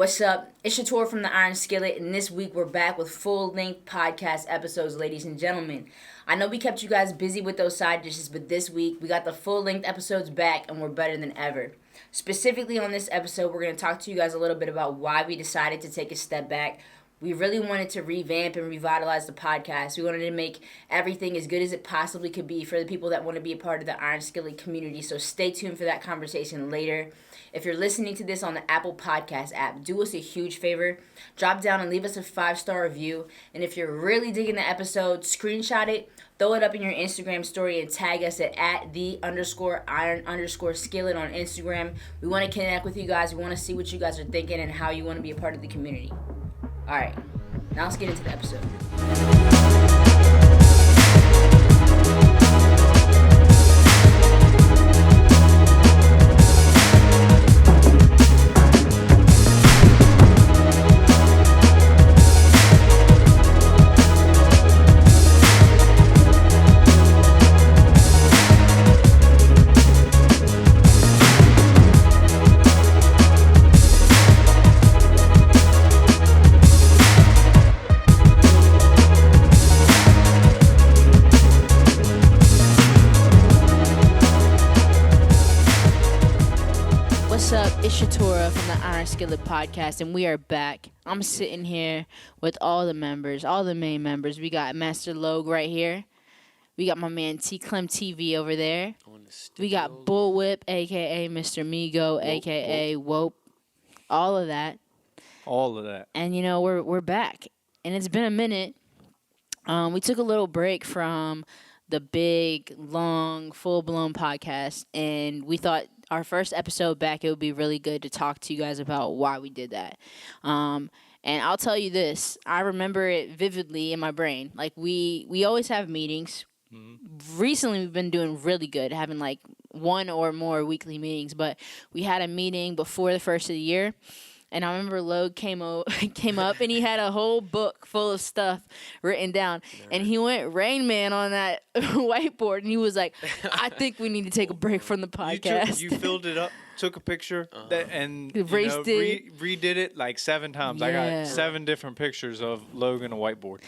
What's up? It's Shator from the Iron Skillet, and this week we're back with full-length podcast episodes, ladies and gentlemen. I know we kept you guys busy with those side dishes, but this week we got the full-length episodes back, and we're better than ever. Specifically on this episode, we're going to talk to you guys a little bit about why we decided to take a step back. We really wanted to revamp and revitalize the podcast. We wanted to make everything as good as it possibly could be for the people that want to be a part of the Iron Skillet community. So stay tuned for that conversation later. If you're listening to this on the Apple Podcast app, do us a huge favor. Drop down and leave us a 5-star review. And if you're really digging the episode, screenshot it, throw it up in your Instagram story, and tag us at @the_iron_skillet on Instagram. We want to connect with you guys. We want to see what you guys are thinking and how you want to be a part of the community. All right, now let's get into the episode. Shatora from the Iron Skillet podcast, and we are back. I'm sitting here with all the members, all the main members. We got Master Logue right here. We got my man T Clem TV over there. We got Bullwhip, aka Mr. Migo, aka Wope. All of that. All of that. And you know we're back, and it's been a minute. We took a little break from the big, long, full-blown podcast, and we thought our first episode back, it would be really good to talk to you guys about why we did that. And I'll tell you this, I remember it vividly in my brain. Like, we always have meetings. Mm-hmm. Recently, we've been doing really good, having like one or more weekly meetings, but we had a meeting before the first of the year. And I remember Logue came up and he had a whole book full of stuff written down. And he went Rain Man on that whiteboard. And he was like, I think we need to take a break from the podcast. You filled it up, took a picture, and redid it like 7 times. Yeah. I got 7 different pictures of Logue on a whiteboard.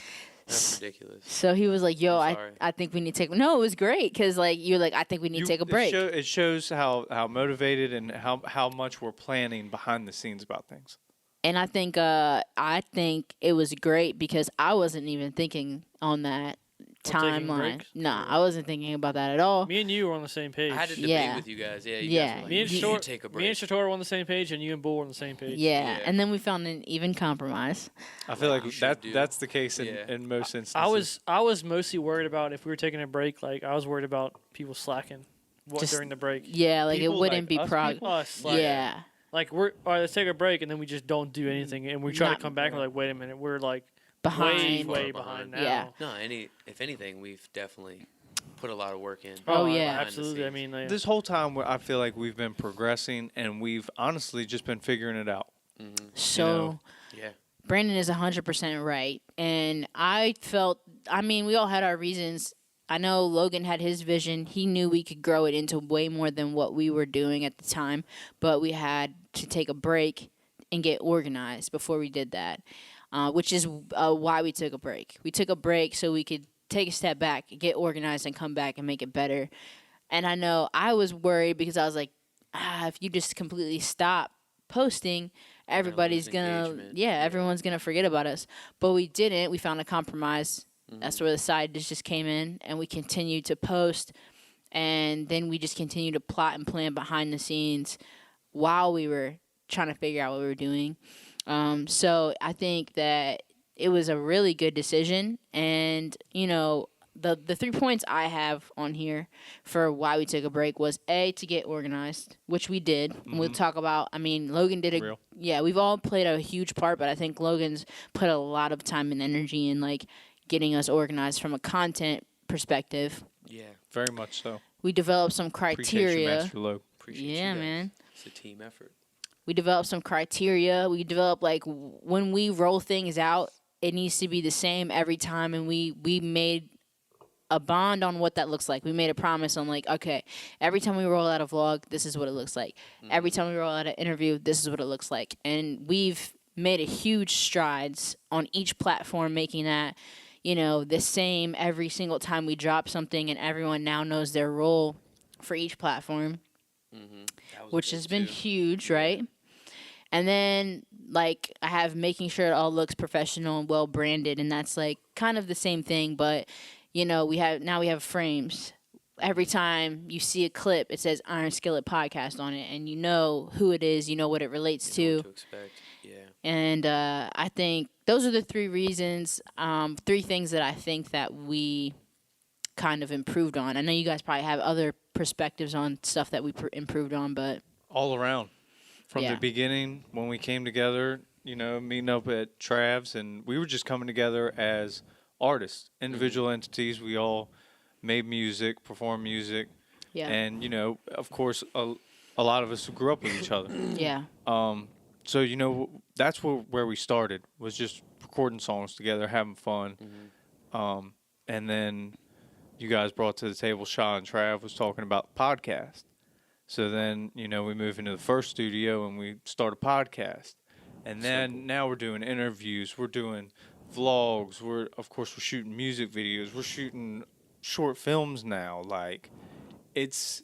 That's ridiculous. So he was like, yo, I think we need to take... No, it was great because like you were like, I think we need to take a break. It shows how motivated and how much we're planning behind the scenes about things. And I think it was great because I wasn't even thinking on that timeline. Nah, I wasn't thinking about that at all. Me and you were on the same page. I had a debate with you guys. Yeah, you guys were like, me and Shator take a break. Me and Shator were on the same page, and you and Bull were on the same page. Yeah, and then we found an even compromise. I feel like that's the case in most instances. I was mostly worried about if we were taking a break. Like I was worried about people slacking during the break. Yeah, like people it wouldn't like be us. Yeah. Like we're all right. Let's take a break, and then we just don't do anything, and we try to come back. And we're like, wait a minute, we're like behind, way behind now. Yeah. No, if anything, we've definitely put a lot of work in. Oh yeah, absolutely. I mean, this whole time I feel like we've been progressing, and we've honestly just been figuring it out. Mm-hmm. So, Brandon is 100% right, and I felt. I mean, we all had our reasons. I know Logan had his vision. He knew we could grow it into way more than what we were doing at the time, but we had to take a break and get organized before we did that. Which is why we took a break. We took a break so we could take a step back, get organized, and come back and make it better. And I know I was worried because I was like, if you just completely stop posting, everybody's everyone's gonna forget about us. But we didn't. We found a compromise. Mm-hmm. That's where the side dish just came in, and we continued to post. And then we just continued to plot and plan behind the scenes while we were trying to figure out what we were doing. So I think that it was a really good decision, and you know the 3 points I have on here for why we took a break was to get organized, which we did. Mm-hmm. We'll talk about. I mean, Logan did we've all played a huge part, but I think Logan's put a lot of time and energy in like getting us organized from a content perspective. Yeah, very much so. We developed some criteria. Appreciate you, Master Logue. Appreciate you, man. It's a team effort. We developed some criteria. We developed, like, when we roll things out, it needs to be the same every time. And we made a bond on what that looks like. We made a promise on like, okay, every time we roll out a vlog, this is what it looks like. Every time we roll out an interview, this is what it looks like. And we've made a huge strides on each platform, making that, you know, the same every single time we drop something, and everyone now knows their role for each platform, which has been huge, right? And then, like, I have making sure it all looks professional and well branded, and that's like kind of the same thing, but you know, we have frames. Every time you see a clip, it says Iron Skillet Podcast on it, and you know who it is, you know what it relates to. What to expect. Yeah. And I think those are the three reasons, three things that I think that we kind of improved on. I know you guys probably have other perspectives on stuff that we improved on, but All around. From Yeah. the beginning, when we came together, you know, meeting up at Trav's, and we were just coming together as artists, individual entities. We all made music, performed music, yeah, and, you know, of course, a lot of us grew up with each other. yeah, So, you know, that's where we started, was just recording songs together, having fun. And then you guys brought to the table, Shaw and Trav was talking about the podcast. So then, you know, we moved into the first studio and we started a podcast. And then now we're doing interviews, we're doing vlogs, we're shooting music videos, we're shooting short films now. Like, it's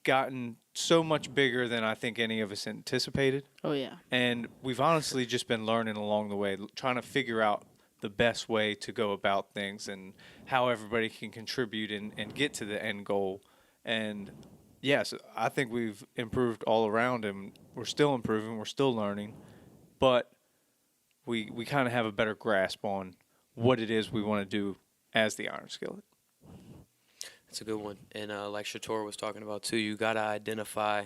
gotten so much bigger than I think any of us anticipated. oh yeah, And we've honestly just been learning along the way, trying to figure out the best way to go about things and how everybody can contribute and get to the end goal. And yes, I think we've improved all around, and we're still improving, we're still learning, but we kind of have a better grasp on what it is we want to do as the Iron Skillet. It's a good one. And like Shator was talking about too, you got to identify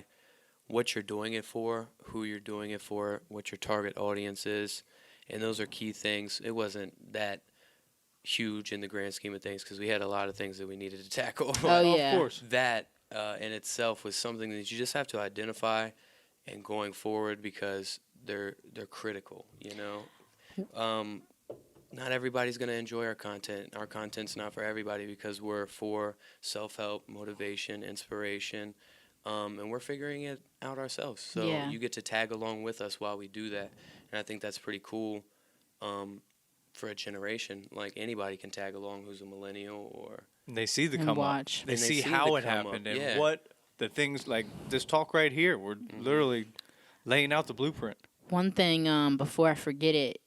what you're doing it for, who you're doing it for, what your target audience is. And those are key things. It wasn't that huge in the grand scheme of things because we had a lot of things that we needed to tackle. Oh, yeah. Of course. That in itself was something that you just have to identify and going forward because they're critical, you know. Not everybody's going to enjoy our content. Our content's not for everybody because we're for self-help, motivation, inspiration, and we're figuring it out ourselves. So Yeah. you get to tag along with us while we do that, and I think that's pretty cool for a generation. Like, anybody can tag along who's a millennial or... And they see the And come watch. up. They And they see see how the it come up, happened and yeah. what the things, like this talk right here. We're literally laying out the blueprint. One thing, before I forget it,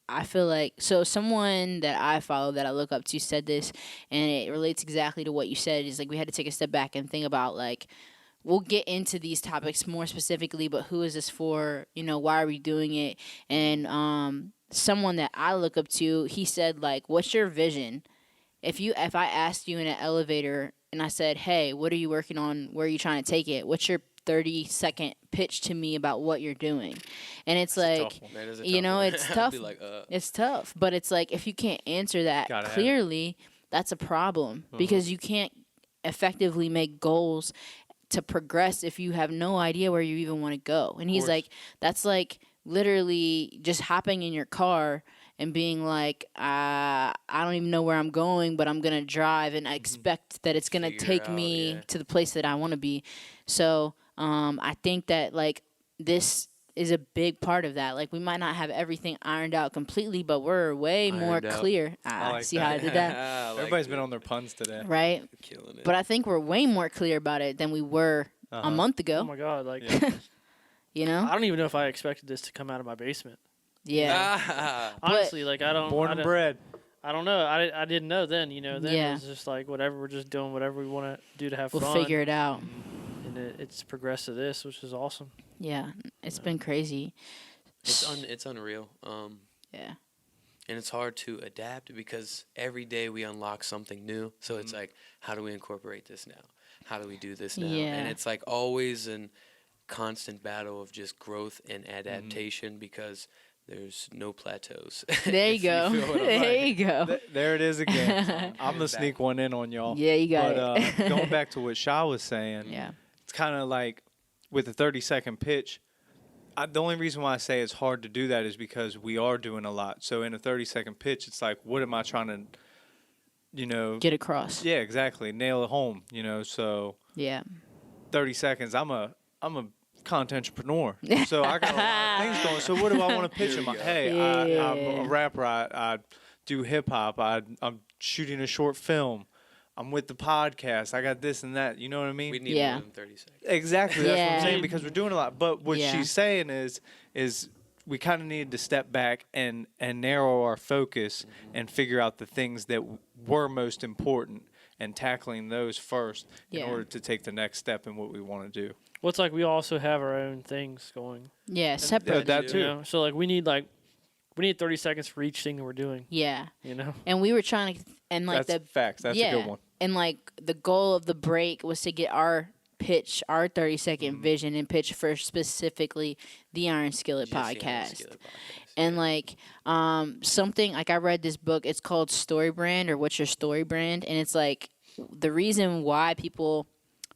I feel like, so someone that I follow that I look up to said this, and it relates exactly to what you said. Is like we had to take a step back and think about, like, we'll get into these topics more specifically, but who is this for? You know, why are we doing it? And someone that I look up to, he said, like, what's your vision? If I asked you in an elevator and I said, hey, what are you working on? Where are you trying to take it? What's your 30-second pitch to me about what you're doing? And it's like, That is a you tough know, one. it's I'd tough. be like, It's tough, but it's like if you can't answer that Gotta have it. clearly, that's a problem because you can't effectively make goals to progress if you have no idea where you even want to go. And he's course. like, that's like literally just hopping in your car and being like, I don't even know where I'm going, but I'm going to drive and I expect that it's going to Figure take it out, me yeah. to the place that I want to be. So I think that, like, this is a big part of that. Like, we might not have everything ironed out completely, but we're way more Ironed out. clear. like See that. how I did that? I like Everybody's it. been on their puns today. Right? Killing it. But I think we're way more clear about it than we were a month Oh ago. my god, like Yeah. You know? I don't even know if I expected this to come out of my basement. Yeah. Honestly, like I don't. Born I and don't- bred. I don't know. I didn't know then. You know, then Yeah. it was just like whatever. We're just doing whatever we want to do to have We'll fun. figure it out. And it's progressed to this, which is awesome. Yeah. It's been crazy. It's unreal. Yeah. And it's hard to adapt because every day we unlock something new. So it's like, how do we incorporate this now? How do we do this now? Yeah. And it's like always a constant battle of just growth and adaptation because there's no plateaus. There you If go. feel what I'm There like. you go. There it is again. I'm gonna sneak one in on y'all. Yeah, you got But it. going back to what Shaw was saying, Yeah. it's kind of like with a 30-second pitch. The only reason why I say it's hard to do that is because we are doing a lot. So in a 30-second pitch, it's like, what am I trying to get across. Yeah, exactly. Nail it home, so Yeah. 30 seconds. I'm a content entrepreneur. So I got a lot of things going. So what do I want to pitch in my hey, I'm a rapper, I do hip hop, I'm shooting a short film. I'm with the podcast. I got this and that. You know what I mean? We need more than 30 seconds. Exactly. That's what I'm Yeah. saying, because we're doing a lot. But what Yeah. she's saying is we kind of needed to step back and narrow our focus and figure out the things that were most important and tackling those first in order to take the next step in what we want to do. Well, it's like we also have our own things going. Yeah, separate. That too. You know? So like we need 30 seconds for each thing that we're doing. Yeah. You know. And we were trying to, and like That's facts. That's a good one. And like the goal of the break was to get our 30-second vision and pitch for specifically the Iron Skillet Just the Iron podcast. Skillet podcast. And like something like I read this book, it's called Story Brand, or What's Your Story Brand, and it's like the reason why people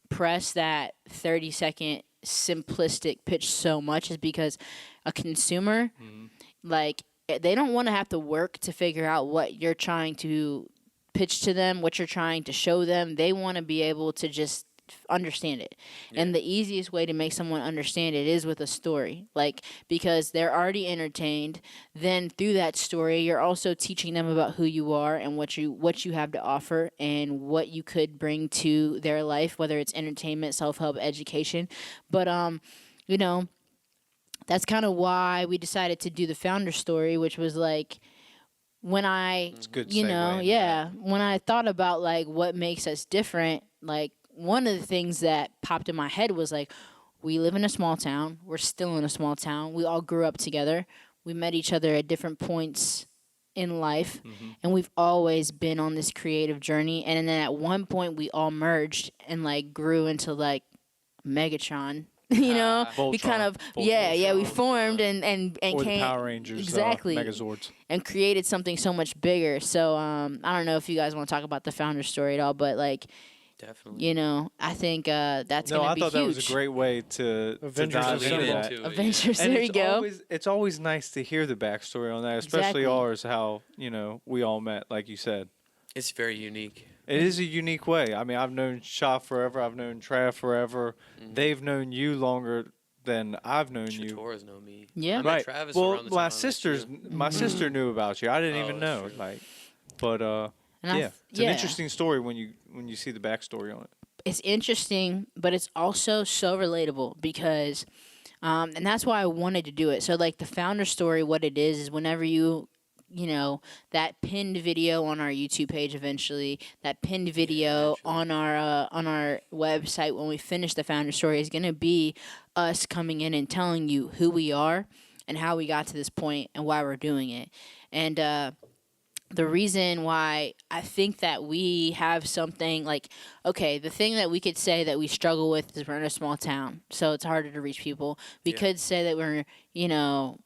press that 30-second simplistic pitch so much is because a consumer like they don't want to have to work to figure out what you're trying to pitch to them, what you're trying to show them. They want to be able to just understand it. And the easiest way to make someone understand it is with a story, like, because they're already entertained. Then through that story, you're also teaching them about who you are and what you have to offer and what you could bring to their life, whether it's entertainment, self-help, education. But that's kind of why we decided to do the founder story, which was like when I It's a good when I thought about like what makes us different, like one of the things that popped in my head was like, we live in a small town. We're still in a small town. We all grew up together. We met each other at different points in life, and we've always been on this creative journey. And then at one point, we all merged and like grew into like Megatron. You know, we kind of we formed and or came the Power Rangers, exactly Megazords, and created something so much bigger. So I don't know if you guys want to talk about the founder story at all, but like. Definitely. I think that's No, going to I be thought huge. that was a great way to Avengers dive of into Cinema. that. Avengers, And there you go. It's always nice to hear the backstory on that, especially Exactly. ours, how, we all met, like you said. It's very unique. It is a unique way. I mean, I've known Shaw forever. I've known Trav forever. They've known you longer than I've known you. Shator's know me. Yeah. I met Right. Travis Well, around the my time I met you. my sister knew about you. I didn't Oh, even that's know. true. Like, but And yeah, it's an interesting story when you see the backstory on it. It's interesting, but it's also so relatable because, and that's why I wanted to do it. So, like the founder story, what it is whenever that pinned video on our YouTube page eventually, that pinned video on our website when we finish the founder story is going to be us coming in and telling you who we are and how we got to this point and why we're doing it. And the reason why I think that we have something like, okay, the thing that we could say that we struggle with is we're in a small town, so it's harder to reach people. We could say that we're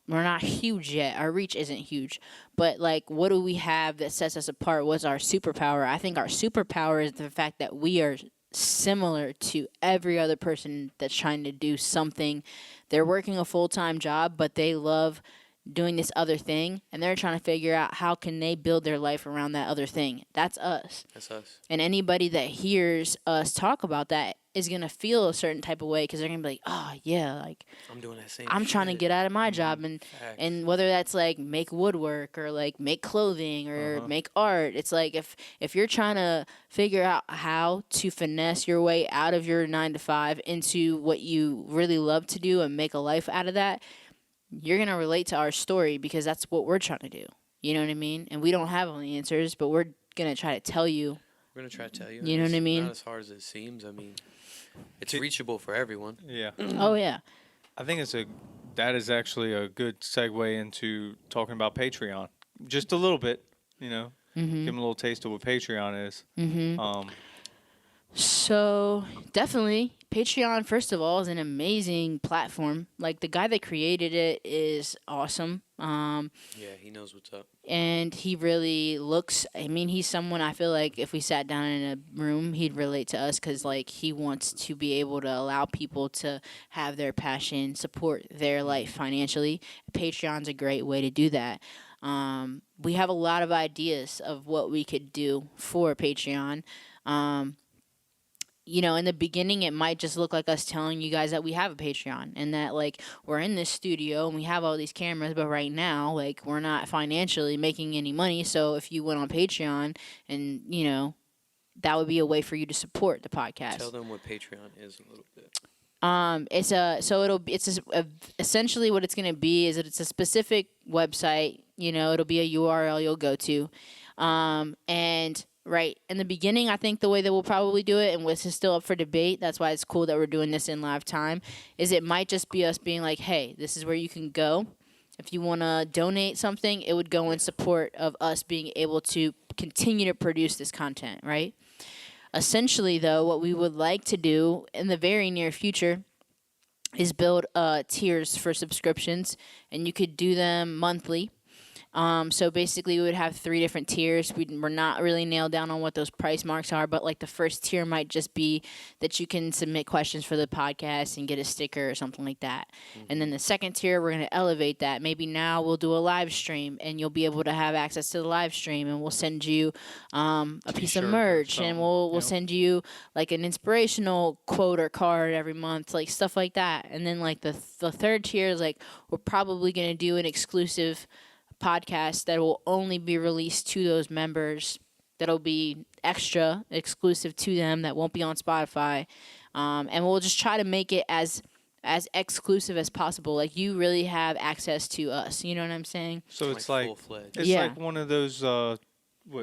not huge yet. Our reach isn't huge. But, like, what do we have that sets us apart? What's our superpower? I think our superpower is the fact that we are similar to every other person that's trying to do something. They're working a full-time job, but they love doing this other thing, and they're trying to figure out how can they build their life around that other thing. That's us. That's us. And anybody that hears us talk about that is going to feel a certain type of way because they're going to be like, oh, yeah, like, I'm doing that same I'm trying to shit. get out of my job. And Facts. whether that's, like, make woodwork or, like, make clothing or make art, it's like if you're trying to figure out how to finesse your way out of your 9-to-5 into what you really love to do and make a life out of that, you're going to relate to our story because that's what we're trying to do. You know what I mean? And we don't have all the answers, but we're going to try to tell you. We're going to try to tell you. You know what I mean? Not as hard as it seems. I mean, it's reachable for everyone. Yeah. Oh, yeah. I think that is actually a good segue into talking about Patreon. Just a little bit, give them a little taste of what Patreon is. So definitely Patreon, first of all, is an amazing platform. Like the guy that created it is awesome. Yeah, he knows what's up. And he really looks, he's someone I feel like if we sat down in a room, he'd relate to us because like he wants to be able to allow people to have their passion, support their life financially. Patreon's a great way to do that. We have a lot of ideas of what we could do for Patreon. In the beginning, it might just look like us telling you guys that we have a Patreon and that, like, we're in this studio and we have all these cameras, but right now, like, we're not financially making any money. So if you went on Patreon and, that would be a way for you to support the podcast. Tell them what Patreon is a little bit. Essentially what it's going to be is that it's a specific website, it'll be a URL you'll go to. And right in the beginning, I think the way that we'll probably do it, and this is still up for debate, that's why it's cool that we're doing this in live time, is it might just be us being like, hey, this is where you can go. If you want to donate something, it would go in support of us being able to continue to produce this content, right? Essentially, though, what we would like to do in the very near future is build tiers for subscriptions, and you could do them monthly. So basically, we would have 3 different tiers. We're not really nailed down on what those price marks are, but like the first tier might just be that you can submit questions for the podcast and get a sticker or something like that. Mm-hmm. And then the second tier, we're going to elevate that. Maybe now we'll do a live stream, and you'll be able to have access to the live stream, and we'll send you a piece of merch, and we'll send you like an inspirational quote or card every month, like stuff like that. And then like the third tier is like we're probably going to do an exclusive podcast that will only be released to those members, that'll be extra exclusive to them, that won't be on Spotify, and we'll just try to make it as exclusive as possible. Like, you really have access to us, you know what I'm saying? So it's like one of those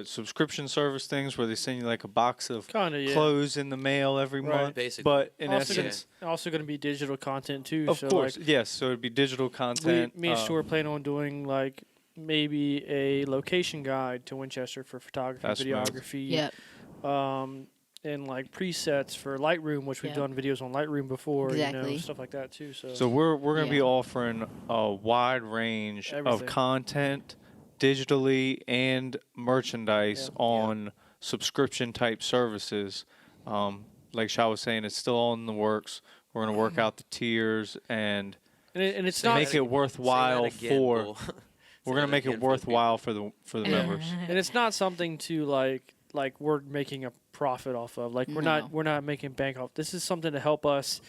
subscription service things where they send you like a box of clothes in the mail every month, basically. But in also essence, also going to be digital content too. Of course, like, yes. So it'd be digital content. Me and Stu are planning on doing like maybe a location guide to Winchester for photography, videography. Yep. And like presets for Lightroom, which we've done videos on Lightroom before, exactly. Stuff like that too. So we're going to be offering a wide range of content, digitally and merchandise on subscription type services. Like Shah was saying, it's still all in the works. We're going to work out the tiers and it's not make it worthwhile for. We're gonna make it worthwhile for the members. And it's not something to like we're making a profit off of. Like we're not making bank off. This is something to help us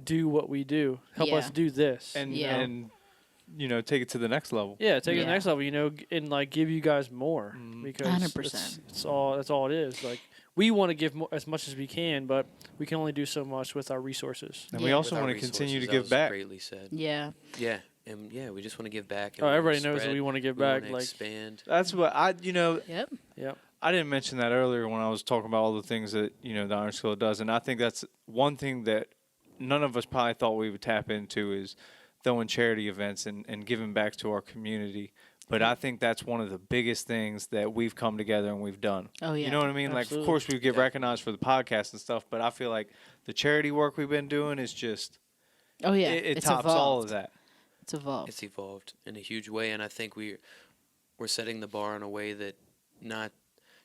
do what we do. Help us do this. And take it to the next level. Yeah, take it to the next level, and like give you guys more because 100%. That's all it is. Like we want to give as much as we can, but we can only do so much with our resources. And we also want to continue to give back. Greatly said. Yeah. Yeah. And we just want to give back. And everybody knows that we want to give back. Like expand. That's what Yep. I didn't mention that earlier when I was talking about all the things that the Iron Skillet does, and I think that's one thing that none of us probably thought we would tap into is throwing charity events and giving back to our community. But I think that's one of the biggest things that we've come together and we've done. Oh yeah. You know what I mean? Absolutely. Like, of course, we get recognized for the podcast and stuff, but I feel like the charity work we've been doing is just. Oh yeah. It tops all of that. It's evolved. It's evolved in a huge way, and I think we're setting the bar in a way that not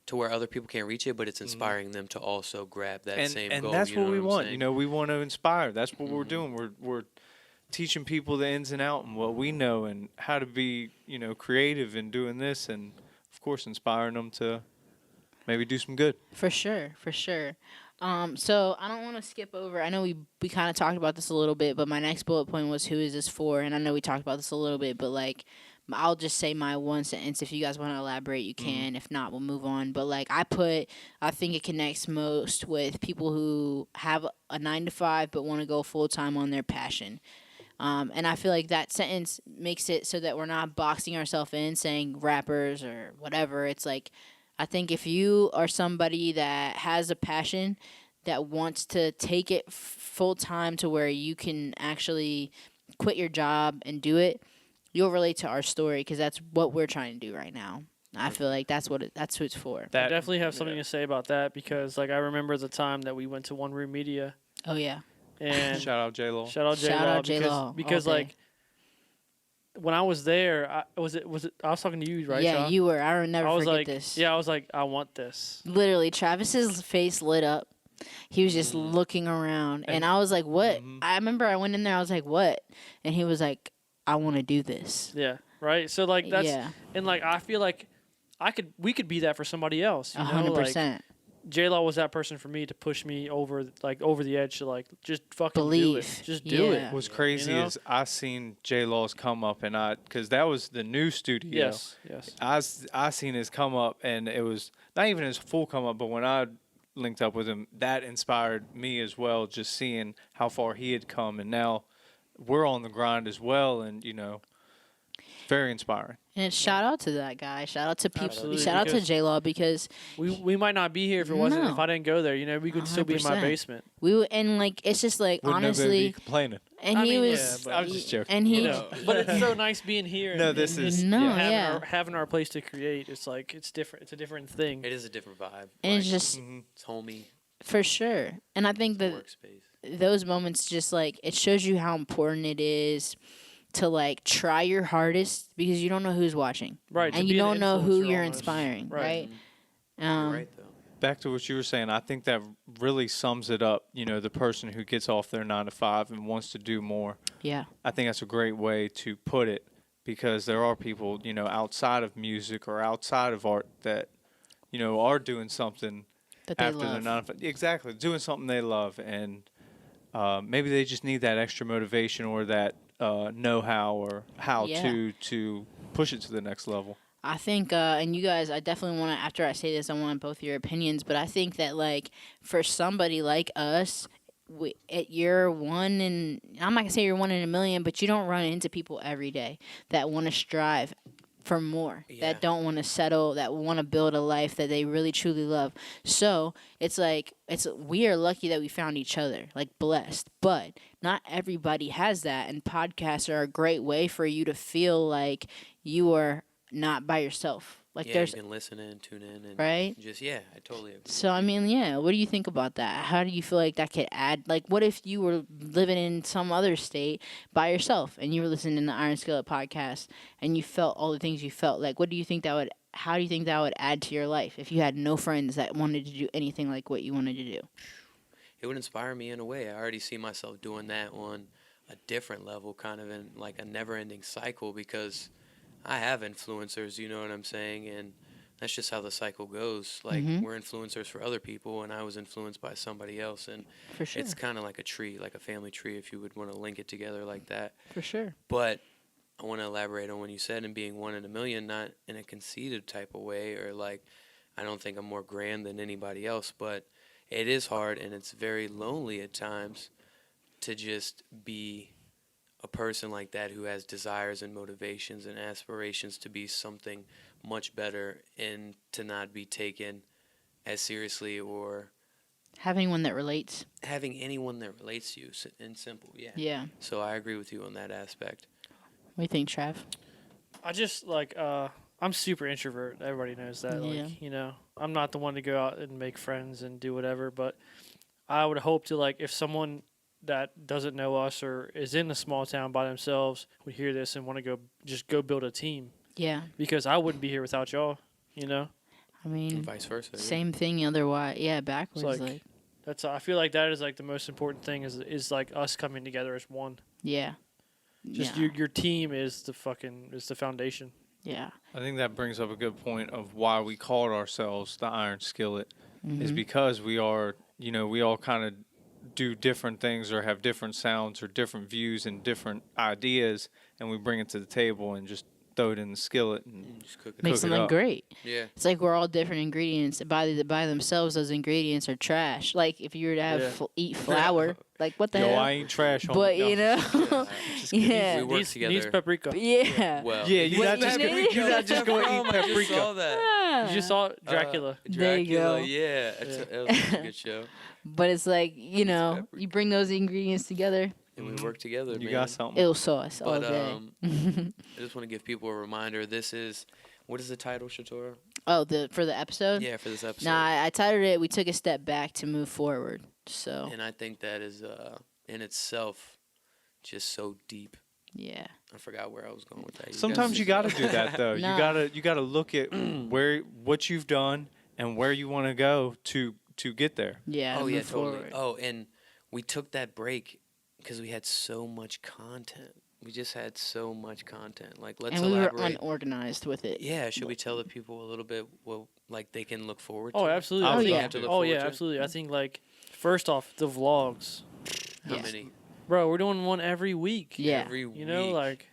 to where other people can't reach it, but it's inspiring them to also grab that same goal. And that's what we want. Saying? We want to inspire. That's what we're doing. We're teaching people the ins and outs and what we know and how to be, creative in doing this, and of course inspiring them to maybe do some good. For sure. So I don't want to skip over. I know we kind of talked about this a little bit, but my next bullet point was who is this for? And I know we talked about this a little bit, but like I'll just say my one sentence. If you guys want to elaborate, you can. If not, we'll move on. But like I think it connects most with people who have a 9-to-5 but want to go full time on their passion. And I feel like that sentence makes it so that we're not boxing ourselves in saying rappers or whatever. It's like, I think if you are somebody that has a passion that wants to take it full time to where you can actually quit your job and do it, you'll relate to our story because that's what we're trying to do right now. I feel like that's who it's for. I definitely have something to say about that because like I remember the time that we went to One Room Media. Oh yeah. And shout out J-Law. Shout out J-Law. Because like when I was there, I was talking to you, right? Yeah, Sean? you were. I will never forget like, this. Yeah, I was like, I want this. Literally, Travis's face lit up. He was just looking around, and I was like, "What?" I remember I went in there. I was like, "What?" And he was like, "I want to do this." Yeah. right? So like that's Yeah. and like I feel like we could be that for somebody else. You know, 100%. like J-Law was that person for me to push me over the edge to like just fucking do Believe. it. Just do Yeah. it. What's crazy You know? is I seen J Law's come up, and because that was the new studio. Yes. I seen his come up, and it was not even his full come up, but when I linked up with him, that inspired me as well. Just seeing how far he had come, and now we're on the grind as well, and very inspiring. And shout out to that guy. Shout out to people. Absolutely, Shout out to because J-Law because we might not be here if it wasn't if No. I didn't go there. You know, we could still be in my 100%. basement. and like it's just like Wouldn't nobody honestly, be complaining. and I he mean, was. yeah, but I'm just joking. And he, You know, but it's so nice being here. No, and- this and is- No, having yeah. having our place to create. It's like it's different. It's a different thing. It is a different vibe. and Like, it's just it's homey for sure. And I think that workspace. those moments just like it shows you how important it is to like try your hardest because you don't know who's watching, Right, to and be you an don't know who influencer you're almost. inspiring, Right. right? You're right though. Back to what you were saying, I think that really sums it up. The person who gets off their 9 to 5 and wants to do more. Yeah, I think that's a great way to put it, because there are people, outside of music or outside of art that, are doing something that they after their love. 9 to 5. Exactly, doing something they love, and maybe they just need that extra motivation or that know-how or how Yeah. to push it to the next level. I think, and you guys, I definitely want to, after I say this, I want both your opinions, but I think that, like, for somebody like us, you're one in, I'm not going to say you're one in a million, but you don't run into people every day that want to strive for more, that don't want to settle, that want to build a life that they really truly love. So it's like, we are lucky that we found each other, like blessed, but not everybody has that. And podcasts are a great way for you to feel like you are not by yourself. Like You can listen in, tune in, and right? just I totally agree. So I mean, yeah, what do you think about that? How do you feel like that could add? Like, what if you were living in some other state by yourself and you were listening to the Iron Skillet podcast and you felt all the things you felt? Like, what do you think that would? How do you think that would add to your life if you had no friends that wanted to do anything like what you wanted to do? It would inspire me in a way. I already see myself doing that on a different level, kind of in like a never-ending cycle, because I have influencers, you know what I'm saying? And that's just how the cycle goes. Like, we're influencers for other people, and I was influenced by somebody else. And For sure. it's kind of like a tree, like a family tree, if you would want to link it together like that. For sure. But I want to elaborate on what you said, and being one in a million, not in a conceited type of way, or like, I don't think I'm more grand than anybody else, but it is hard, and it's very lonely at times to just be a person like that who has desires and motivations and aspirations to be something much better, and to not be taken as seriously, or Having one that relates. having anyone that relates to you in simple. Yeah. So I agree with you on that aspect. What do you think, Trav? I just like I'm super introvert. Everybody knows that. Yeah. Like, I'm not the one to go out and make friends and do whatever, but I would hope to, like, if someone that doesn't know us or is in a small town by themselves would hear this and want to go build a team, Yeah. because I wouldn't be here without y'all, I mean, And vice versa. yeah. same thing otherwise. Yeah, backwards. It's Like, that's I feel like that is like the most important thing is like us coming together as one. yeah. Just yeah. your team is the foundation. Yeah. I think that brings up a good point of why we called ourselves the Iron Skillet, is Mhm. because we are, we all kind of do different things or have different sounds or different views and different ideas, and we bring it to the table and just throw it in the skillet and Just cook it. Make cook it something up. great. Yeah. It's like we're all different ingredients. By themselves, those ingredients are trash. Like if you were to have Yeah. eat flour, like what the Yo, hell? I ain't trash, homie. But No. you know, Just kidding. yeah, We work Needs together. paprika. yeah. Well, Yeah, you're Wait, not just you gonna, did? you're not just going to eat I just paprika. saw that. You just saw Dracula. There you go. Yeah, that was a good show. But it's like you paprika. you bring those ingredients together, And we work together, You man. got something. ill sauce all But day. I just want to give people a reminder. This is, what is the title, Shatora? Oh, for the episode. Yeah, for this episode. Nah, I titled it. We took a step back to move forward. So And I think that is in itself just so deep. yeah, I forgot where I was going with that. Sometimes you got to do that though. Nah. You got to look at what you've done and where you want to go to get there. yeah. Oh yeah, move totally. forward. Oh, and we took that break because we had so much content. we just had so much content. Like, let's And we were elaborate. unorganized with it. Yeah, should we tell the people a little bit what like they can look forward to? Oh, absolutely. Oh, What they yeah. have to look Oh forward yeah, to? absolutely. I think like first off, the vlogs, How Yeah. many? bro. We're doing one every week. Yeah. Every week. You know, like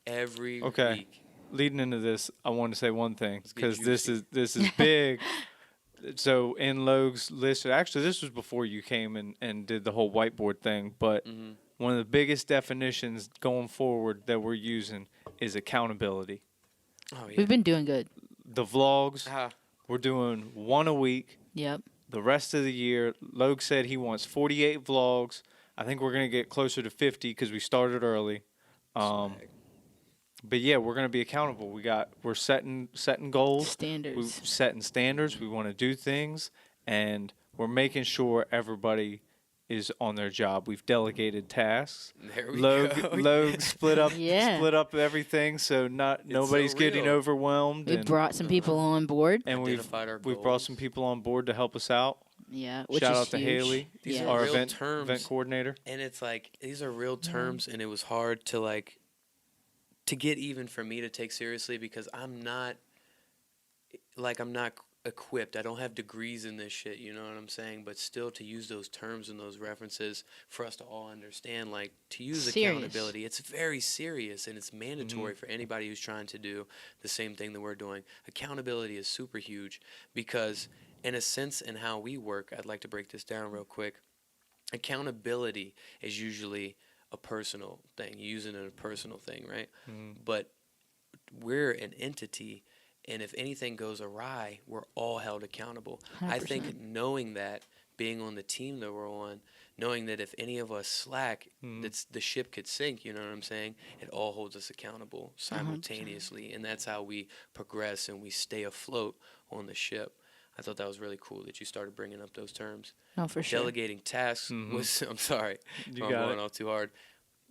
every Okay. week. Leading into this, I want to say one thing Let's get because this juicy. is big. So in Logue's list, actually, this was before you came and did the whole whiteboard thing. But Mm-hmm. one of the biggest definitions going forward that we're using is accountability. Oh yeah. We've been doing good. The vlogs, Ah, we're doing one a week. Yep. The rest of the year, Logue said he wants 48 vlogs. I think we're gonna get closer to 50 because we started early. swag. But yeah, we're gonna be accountable. We're setting goals. We're Standards. setting standards. We want to do things, and we're making sure everybody is on their job. We've delegated tasks. There we Logue go. Logue split up Yeah. everything, so nobody's so getting real. overwhelmed. We and brought some people on board. and we've Identified our brought goals. some people on board to help us out. Yeah. Which Shout is out to huge. Haley, These Yeah. are our real event terms. coordinator. And it's like these are real terms, and it was hard to like to get even for me to take seriously because I'm not equipped. I don't have degrees in this shit, you know what I'm saying? But still to use those terms and those references for us to all understand, like to use Serious. accountability, it's very serious and it's mandatory for anybody who's trying to do the same thing that we're doing. Accountability is super huge because in a sense in how we work, I'd like to break this down real quick. Accountability is usually a personal thing. You use it in a personal thing, right? But we're an entity, and if anything goes awry, we're all held accountable. I think 100%. knowing that, being on the team that we're on, knowing that if any of us slack, that's the ship could sink, you know what I'm saying? It all holds us accountable simultaneously, and that's how we progress and we stay afloat on the ship. I thought that was really cool that you started bringing up those terms. No, for sure. Delegating tasks was, I'm sorry, You I'm got going it. off too hard,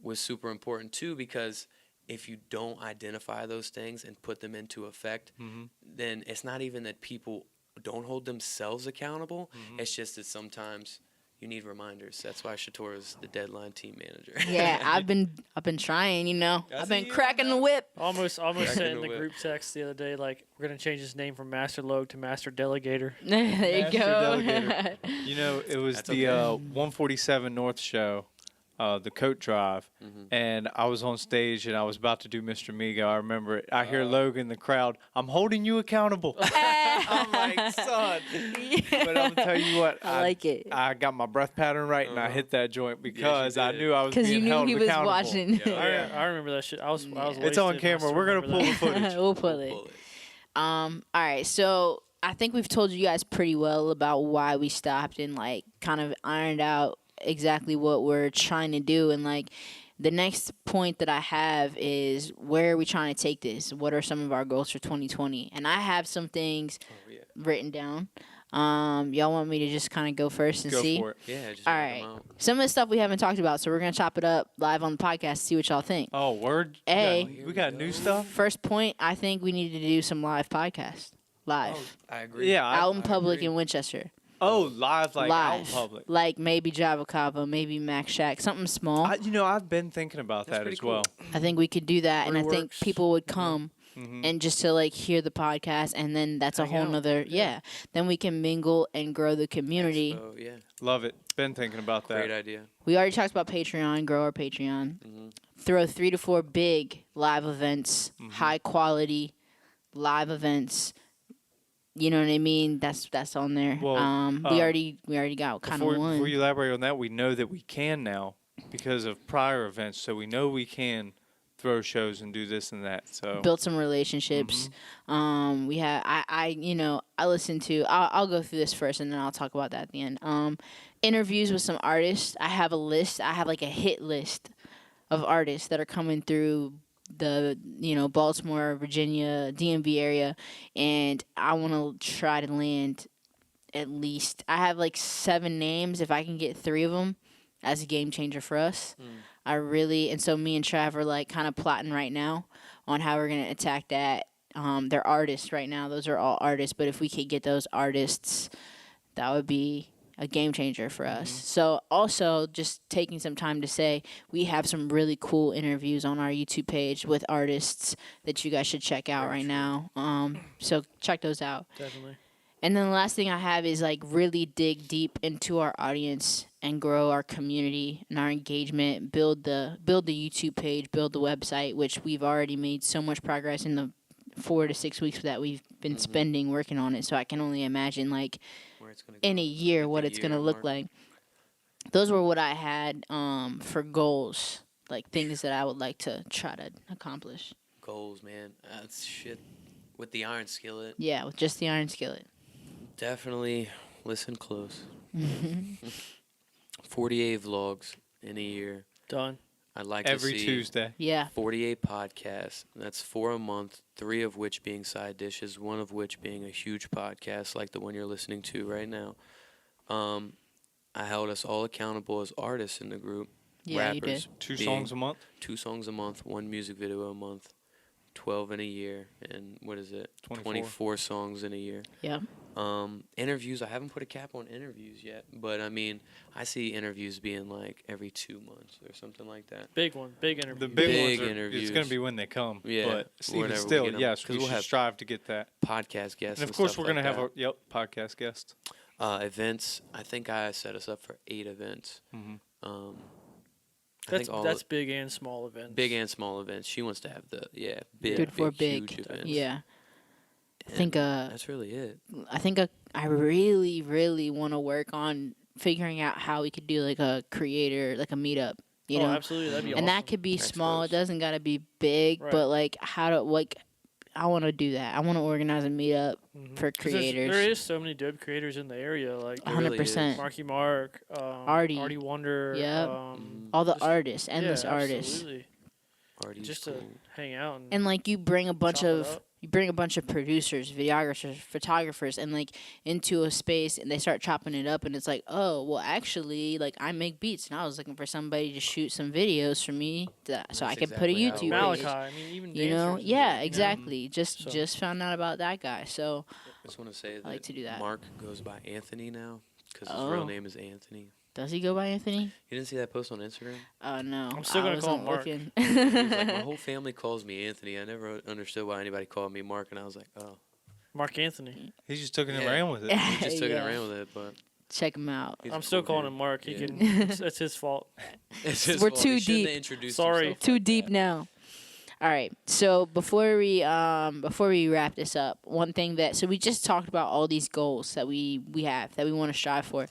was super important too because if you don't identify those things and put them into effect, then it's not even that people don't hold themselves accountable. It's just that sometimes you need reminders. That's why Shator is the deadline team manager. Yeah, I've been trying, I've been cracking the whip. almost Cracking said in the the whip. group text the other day, like we're gonna change his name from Master Logue to Master Delegator. There you Master go. delegator. You know, it was That's the okay. 147 North show, the coat drive, and I was on stage and I was about to do Mr. Migo. I remember it. I hear Logan in the crowd. I'm holding you accountable. I'm like, son. But I'm gonna tell you what. I like it. I got my breath pattern right and I hit that joint because I did. knew I was Because being you knew held he was accountable. watching. I remember that shit. I was It's on wasted, and I camera. still We're gonna remember pull that. the footage. We'll pull it. Bullet. All right, so I think we've told you guys pretty well about why we stopped and like kind of ironed out exactly what we're trying to do. And like the next point that I have is where are we trying to take this? What are some of our goals for 2020? And I have some things Oh, yeah. written down. Y'all want me to just kind of go first and Go see? for it. Yeah, just All knock right. 'em out. Some of the stuff we haven't talked about, so we're gonna chop it up live on the podcast. See what y'all think. Oh, word. A. We got new stuff. First point, I think we need to do some live podcast. Live. I agree. Yeah. Out in public agree. in Winchester. live, like out in Live. public. Like maybe Java Cava, maybe Mac Shack, something small. I've been thinking about That's that pretty as well. I think we could do that, and I think Reworks. people would come and just to like hear the podcast, and then that's a Hang whole out. nother Then we can mingle and grow the community. So, yeah, Love it. Been thinking about that. great idea. We already talked about Patreon, grow our Patreon. Throw 3 to 4 big live events, high quality live events. You know what I mean? That's on there. Well, we already got kind of one. Before you elaborate on that, we know that we can now because of prior events. So we know we can throw shows and do this and that. So Built some relationships. We have I listen to. I'll go through this first and then I'll talk about that at the end. Interviews with some artists. I have a list. I have like a hit list of artists that are coming through the Baltimore, Virginia, DMV area, and I want to try to land at least. I have like 7 names. If I can get 3 of them, that's a game changer for us. And so me and Trav are like kind of plotting right now on how we're gonna attack that. They're artists right now; those are all artists. But if we could get those artists, that would be a game changer for us. So also just taking some time to say we have some really cool interviews on our YouTube page with artists that you guys should check out right now. So check those out. Definitely. And then the last thing I have is like really dig deep into our audience and grow our community and our engagement, build the YouTube page, build the website, which we've already made so much progress in the 4 to 6 weeks that we've been spending working on it. So I can only imagine like Where it's gonna in go a year at what the it's going to year look mark. like. Those were what I had for goals, like things that I would like to try to accomplish. Goals, man. That's shit. With the Iron Skillet, Yeah, with just the Iron Skillet. definitely listen close. 48 vlogs in a year. Done. I'd like Every to see Tuesday. Yeah. 48 podcasts. That's 4 a month, 3 of which being side dishes, 1 of which being a huge podcast like the one you're listening to right now. I held us all accountable as artists in the group. Yeah, you Rappers. did. 2 being songs a month. 2 songs a month, 1 music video a month, 12 in a year, and what is it? 24 songs in a year. Yeah. Interviews, I haven't put a cap on interviews yet, but I mean, I see interviews being like every 2 months or something like that. Big one. Big interview. The big, Big ones are, interviews. it's going to be when they come. Yeah, But even whenever we still, get 'em, yes, 'cause we we'll should have strive to get that. Podcast guests. And of course, stuff we're going to like have that. podcast guest. Events. I think I set us up for 8 events. Mhm. I think all That's big and small events. big and small events. She wants to have the big, Good for big. huge events. Yeah. I And think that's really it. I really really want to work on figuring out how we could do like a creator like a meetup, you know. Absolutely. That'd be And awesome. that could be I small. It suppose. doesn't got to be big, Right. but like how to like I want to do that. I want to organize a meetup for 'Cause creators. there is so many dope creators in the area, like There really 100%. Marky Mark, Artie. Artie Wonder. Yep. Mhm. All the just- artists, endless yeah, artists. Absolutely. Artie's Just cool. to hang out And like you bring a bunch Chop it of up. producers, videographers, photographers, and like into a space, and they start chopping it up, and it's like, oh, well, actually, like I make beats, and I was looking for somebody to shoot some videos for me, so I That's could put a exactly how it YouTube works. Malachi. page. I mean, even You know, dancers yeah, and- exactly. So- Just found out about that guy. So I just want to say that, like to do that. Mark goes by Anthony now because his Oh. real name is Anthony. does he go by Anthony? You didn't see that post on Instagram? No, I'm still I gonna call wasn't him Mark. looking. He was like, my whole family calls me Anthony. I never understood why anybody called me Mark, and I was like, oh. Mark Anthony. He just took it Yeah. around with it. He just took Yeah. it around with it, but Check him out. he's I'm a still cool calling dude. him Mark. He Yeah. can. It's his fault. It's his We're fault. too He shouldn't have deep. introduced Sorry. himself Too like deep that. now. All right. So before we wrap this up, one thing that we just talked about all these goals that we have that we want to strive for.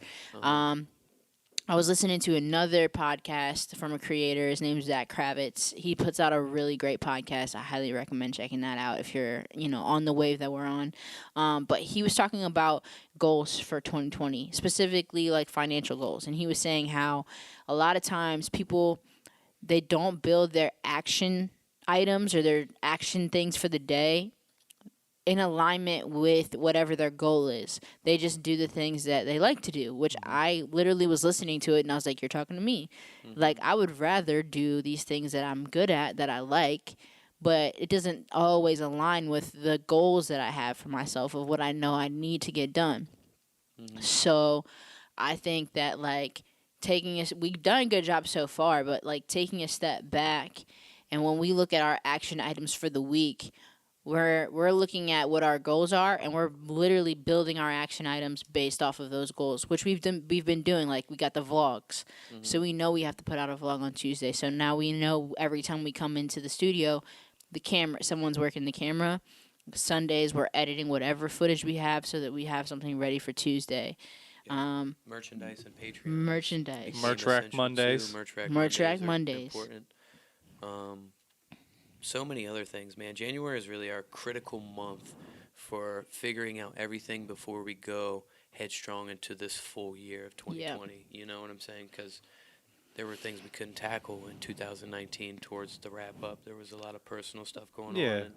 I was listening to another podcast from a creator. His name's Zach Kravitz. He puts out a really great podcast. I highly recommend checking that out if you're, on the wave that we're on. But he was talking about goals for 2020, specifically like financial goals. And he was saying how a lot of times people, they don't build their action items or their action things for the day in alignment with whatever their goal is. They just do the things that they like to do, which I literally was listening to it and I was like, you're talking to me. Like, I would rather do these things that I'm good at, that I like, but it doesn't always align with the goals that I have for myself of what I know I need to get done. So I think that, like, we've done a good job so far, but, like, taking a step back, and when we look at our action items for the week, we're looking at what our goals are, and we're literally building our action items based off of those goals, which we've been doing. Like, we got the vlogs, so we know we have to put out a vlog on Tuesday. So now we know every time we come into the studio, someone's working the camera. Sundays we're editing whatever footage we have so that we have something ready for Tuesday. Merchandise and Patreon. Merchandise. became Merch Rack essential too. Mondays. Merch Rack Rack Mondays. are important. So many other things, man. January is really our critical month for figuring out everything before we go headstrong into this full year of 2020. You know what I'm saying? Because there were things we couldn't tackle in 2019 towards the wrap up. There was a lot of personal stuff going on. Yeah. And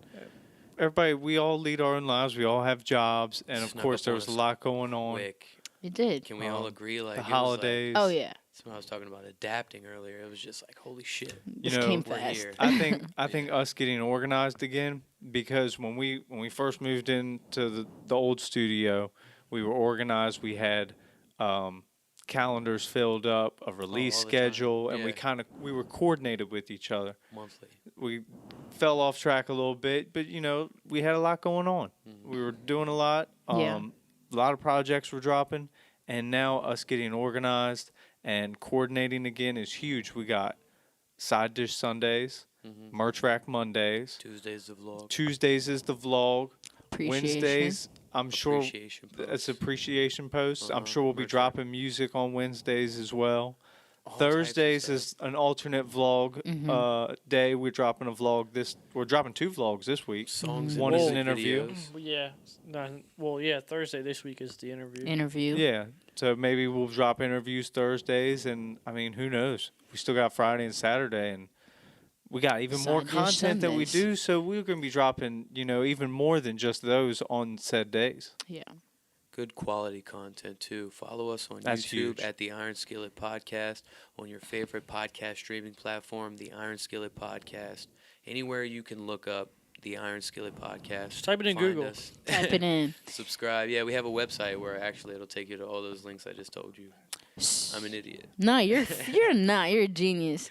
Everybody, we all lead our own lives. We all have jobs, and of Snuck course, up there on was a us lot going on. quick. It did. Can we all agree? Like The it was like- holidays. Oh yeah. that's what I was talking about adapting earlier. It was just like, holy shit. You This know, came we're fast. here. I think us getting organized again, because when we first moved into the old studio, we were organized. We had calendars filled up, a release all the time. schedule, and Yeah. we were coordinated with each other. Monthly. We fell off track a little bit, but we had a lot going on. We were doing a lot. Yeah. A lot of projects were dropping, and now us getting organized and coordinating again is huge. We got Side Dish Sundays, Merch Rack Mondays, Tuesdays the vlog. Tuesdays is the vlog, Appreciation. Wednesdays I'm sure Appreciation it's posts. appreciation posts. I'm sure we'll be Merch Rack. dropping music on Wednesdays as well. All types of Thursdays stuff. is an alternate vlog day. We're dropping a vlog we're dropping 2 vlogs this week. Songs and One is music an interview. videos. Thursday this week is the interview. Interview. Yeah. So maybe we'll drop interviews Thursdays, and I mean, who knows? We still got Friday and Saturday, and we got even more Side dish content that we Sundays. do. So we're going to be dropping, even more than just those on said days. Yeah. Good quality content too. Follow us on That's YouTube huge. at the Iron Skillet Podcast, on your favorite podcast streaming platform, the Iron Skillet Podcast. Anywhere you can look up the Iron Skillet Podcast. Just type it in find Google. us. Type it in. Subscribe. Yeah, we have a website where actually it'll take you to all those links I just told you. I'm an idiot. No, you're not. You're a genius.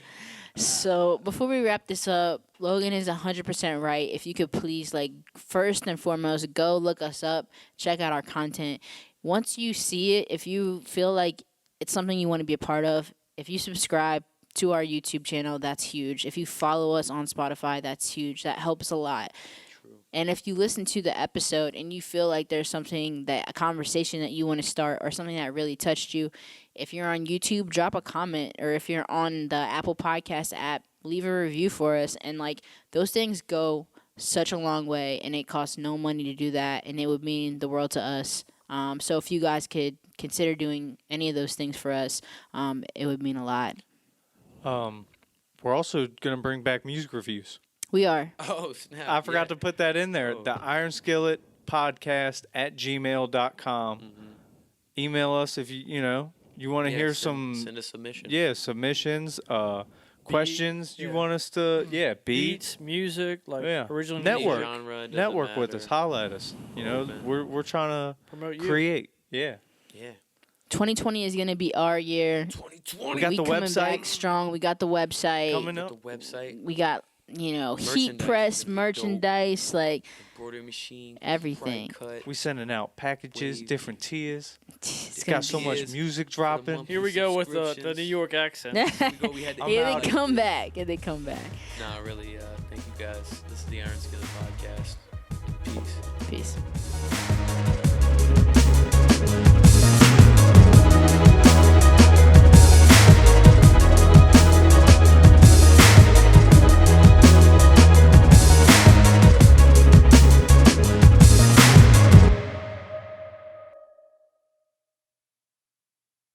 So before we wrap this up, Logan is 100% right. If you could please, first and foremost, go look us up, check out our content. Once you see it, if you feel like it's something you want to be a part of, if you subscribe to our YouTube channel, that's huge. If you follow us on Spotify, that's huge. That helps a lot. And if you listen to the episode and you feel like there's a conversation that you want to start or something that really touched you, if you're on YouTube, drop a comment. Or if you're on the Apple Podcast app, leave a review for us. And those things go such a long way, and it costs no money to do that, and it would mean the world to us. So if you guys could consider doing any of those things for us, it would mean a lot. We're also going to bring back music reviews. We are. Oh, snap. I forgot yeah. to put that in there. Oh. The Iron Skillet Podcast at gmail.com. Email us if you want to hear some Send a submission. submissions, questions you yeah. want us to beats. Beats, music, original Network. music. Genre, it doesn't Network with matter. us, holla at us. man. We're trying to Promote you. create. Yeah. Yeah. 2020 is going to be our year. 2020. We got we the coming website back strong. We got the website. coming The up. website, We got, heat Merchandise press is gonna be merchandise, embroidery machine, everything. pride cut. We sending out packages, Wavy. different tiers. It's It's gonna got so much Tiers music for the dropping. month. Here we go with the Subscriptions. New York accent. We had the I'm Here out. they come back. Here they come back. Nah, really, thank you guys. This is the Iron Skillet Podcast. Peace. Peace.